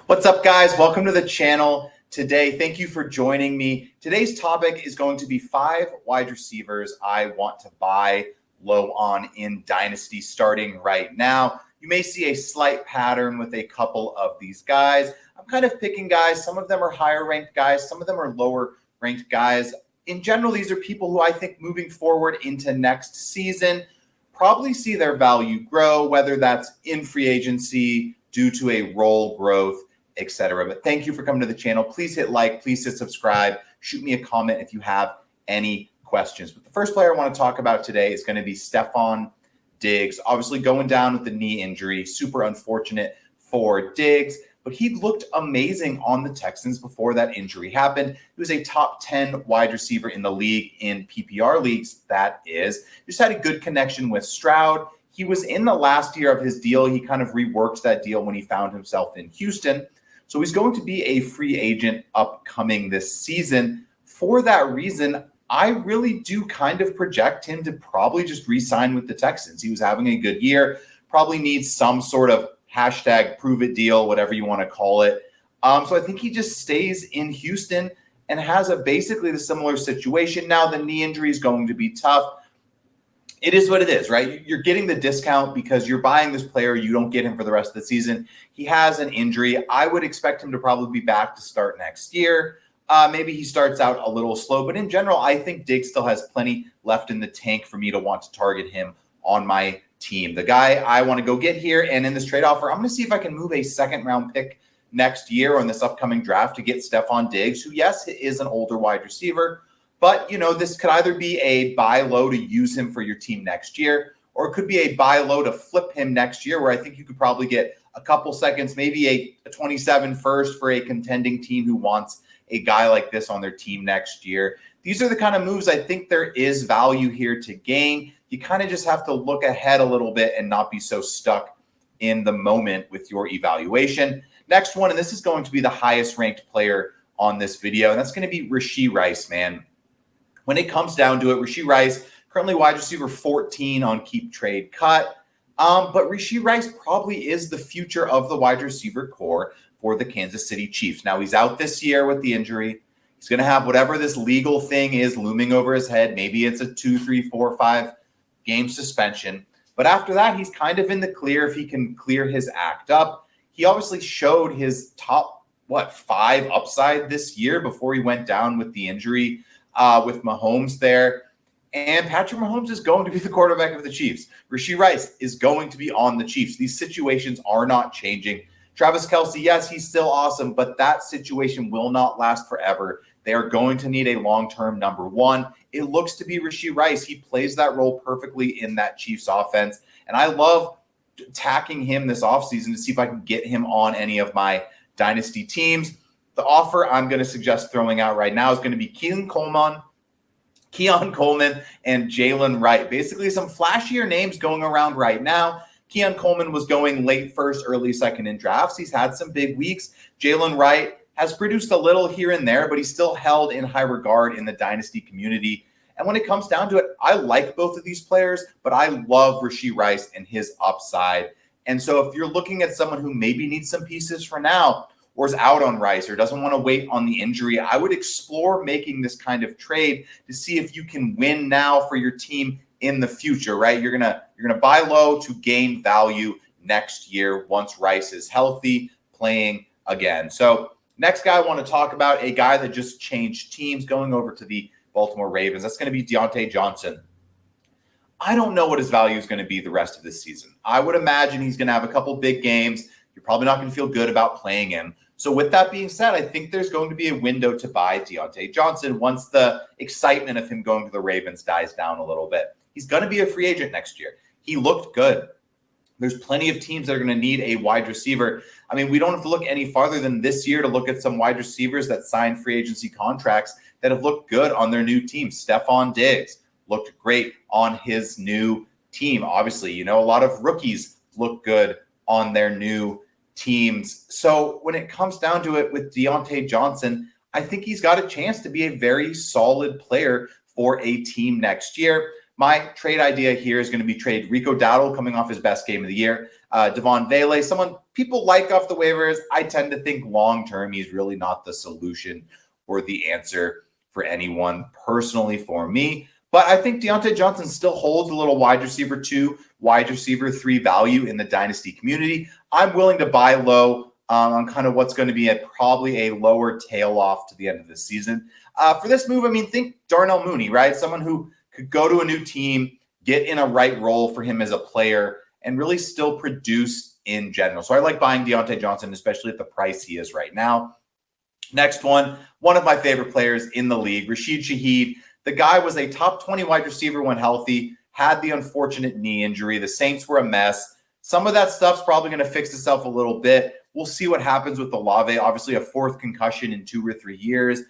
What's up, guys? Welcome to the channel today. Thank you for joining me. Today's topic is going to be 5 wide receivers I want to buy low on in Dynasty starting right now. You may see a slight pattern with a couple of these guys. I'm kind of picking guys. Some of them are higher ranked guys. Some of them are lower ranked guys. In general, these are people who I think moving forward into next season probably see their value grow, whether that's in free agency, due to a role growth, etc. But thank you for coming to the channel. Please hit like, please hit subscribe, shoot me a comment if you have any questions. But the first player I want to talk about today is going to be Stefon Diggs. Obviously going down with the knee injury, super unfortunate for Diggs, but he looked amazing on the Texans before that injury happened. He was a top 10 wide receiver in the league in PPR leagues, that is. Just had a good connection with Stroud. He was in the last year of his deal. He kind of reworked that deal when he found himself in Houston. So he's going to be a free agent upcoming this season. For that reason, I really do kind of project him to probably just re-sign with the Texans. He was having a good year, probably needs some sort of hashtag prove it deal, whatever you want to call it. So I think he just stays in Houston and has basically the similar situation. Now the knee injury is going to be tough. It is what it is, right? You're getting the discount because you're buying this player. You don't get him for the rest of the season. He has an injury. I would expect him to probably be back to start next year. Maybe he starts out a little slow, but in general, I think Diggs still has plenty left in the tank for me to want to target him on my team. The guy I want to go get here, and in this trade offer, I'm going to see if I can move a second-round pick next year on this upcoming draft to get Stefon Diggs, who, yes, is an older wide receiver, but, you know, this could either be a buy low to use him for your team next year, or it could be a buy low to flip him next year, where I think you could probably get a couple seconds, maybe a 27 first for a contending team who wants a guy like this on their team next year. These are the kind of moves I think there is value here to gain. You kind of just have to look ahead a little bit and not be so stuck in the moment with your evaluation. Next one, and this is going to be the highest ranked player on this video, and that's going to be Rashee Rice, man. When it comes down to it, Rashee Rice, currently wide receiver 14 on Keep Trade Cut. But Rashee Rice probably is the future of the wide receiver core for the Kansas City Chiefs. Now, he's out this year with the injury. He's going to have whatever this legal thing is looming over his head. Maybe it's a 2, 3, 4, 5 game suspension. But after that, he's kind of in the clear if he can clear his act up. He obviously showed his top, 5 upside this year before he went down with the injury with Mahomes there. And Patrick Mahomes is going to be the quarterback of the Chiefs. Rashee Rice is going to be on the Chiefs. These situations are not changing. Travis Kelce, yes, he's still awesome, but that situation will not last forever. They are going to need a long-term number one. It looks to be Rashee Rice. He plays that role perfectly in that Chiefs offense. And I love attacking him this offseason to see if I can get him on any of my dynasty teams. The offer I'm going to suggest throwing out right now is going to be Keon Coleman, and Jalen Wright. Basically, some flashier names going around right now. Keon Coleman was going late first, early second in drafts. He's had some big weeks. Jalen Wright has produced a little here and there, but he's still held in high regard in the dynasty community. And when it comes down to it, I like both of these players, but I love Rashee Rice and his upside. And so if you're looking at someone who maybe needs some pieces for now, or is out on Rice, or doesn't want to wait on the injury, I would explore making this kind of trade to see if you can win now for your team in the future, right? You're gonna buy low to gain value next year once Rice is healthy, playing again. So next guy I want to talk about, a guy that just changed teams, going over to the Baltimore Ravens. That's going to be Diontae Johnson. I don't know what his value is going to be the rest of this season. I would imagine he's going to have a couple big games. You're probably not going to feel good about playing him. So with that being said, I think there's going to be a window to buy Diontae Johnson once the excitement of him going to the Ravens dies down a little bit. He's going to be a free agent next year. He looked good. There's plenty of teams that are going to need a wide receiver. I mean, we don't have to look any farther than this year to look at some wide receivers that signed free agency contracts that have looked good on their new team. Stefon Diggs looked great on his new team. Obviously, you know, a lot of rookies look good on their new teams. So when it comes down to it with Diontae Johnson, I think he's got a chance to be a very solid player for a team next year. My trade idea here is going to be trade Rico Dowdle coming off his best game of the year. Devon Vele, someone people like off the waivers. I tend to think long-term he's really not the solution or the answer for anyone personally for me. But I think Diontae Johnson still holds a little wide receiver 2, wide receiver 3 value in the Dynasty community. I'm willing to buy low on kind of what's going to be probably a lower tail off to the end of the season. For this move, I mean, think Darnell Mooney, right? Someone who could go to a new team, get in a right role for him as a player, and really still produce in general. So I like buying Diontae Johnson, especially at the price he is right now. Next one of my favorite players in the league, Rashid Shaheed. The guy was a top 20 wide receiver when healthy, had the unfortunate knee injury. The Saints were a mess. Some of that stuff's probably going to fix itself a little bit. We'll see what happens with Olave. Obviously, a 4th concussion in 2 or 3 years.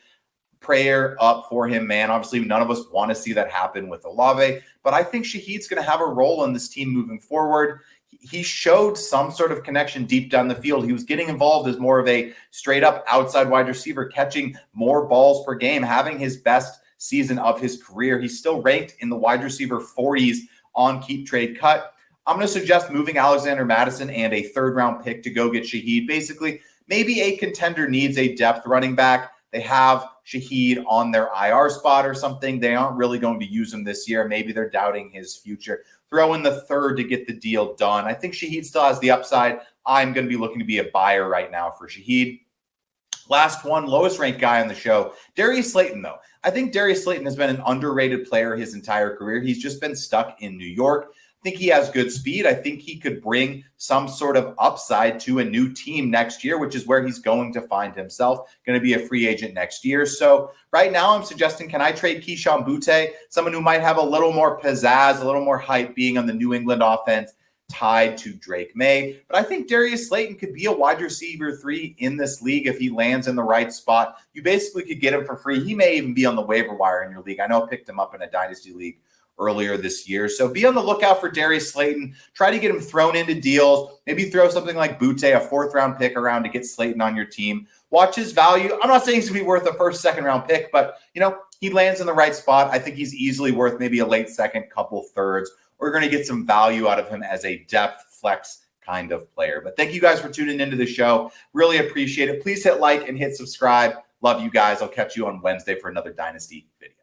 Prayer up for him, man. Obviously, none of us want to see that happen with Olave, but I think Shaheed's going to have a role in this team moving forward. He showed some sort of connection deep down the field. He was getting involved as more of a straight-up outside wide receiver, catching more balls per game, having his best season of his career. He's still ranked in the wide receiver 40s on Keep Trade Cut. I'm going to suggest moving Alexander Mattison and a 3rd-round pick to go get Shaheed. Basically, maybe a contender needs a depth running back. They have Shaheed on their IR spot or something. They aren't really going to use him this year. Maybe they're doubting his future. Throw in the 3rd to get the deal done. I think Shaheed still has the upside. I'm going to be looking to be a buyer right now for Shaheed. Last one, lowest ranked guy on the show, Darius Slayton, though. I think Darius Slayton has been an underrated player his entire career. He's just been stuck in New York. I think he has good speed. I think he could bring some sort of upside to a new team next year, which is where he's going to find himself, going to be a free agent next year. So right now I'm suggesting, can I trade Keyshawn Butte, someone who might have a little more pizzazz, a little more hype being on the New England offense, tied to Drake May. But I think Darius Slayton could be a wide receiver 3 in this league if he lands in the right spot. You basically could get him for free. He may even be on the waiver wire in your league. I know I picked him up in a Dynasty league earlier this year. So be on the lookout for Darius Slayton. Try to get him thrown into deals. Maybe throw something like Butte, a 4th-round pick around to get Slayton on your team. Watch his value. I'm not saying he's going to be worth a 1st, 2nd-round pick, but, he lands in the right spot. I think he's easily worth maybe a late 2nd, couple 3rds. We're going to get some value out of him as a depth flex kind of player. But thank you guys for tuning into the show. Really appreciate it. Please hit like and hit subscribe. Love you guys. I'll catch you on Wednesday for another Dynasty video.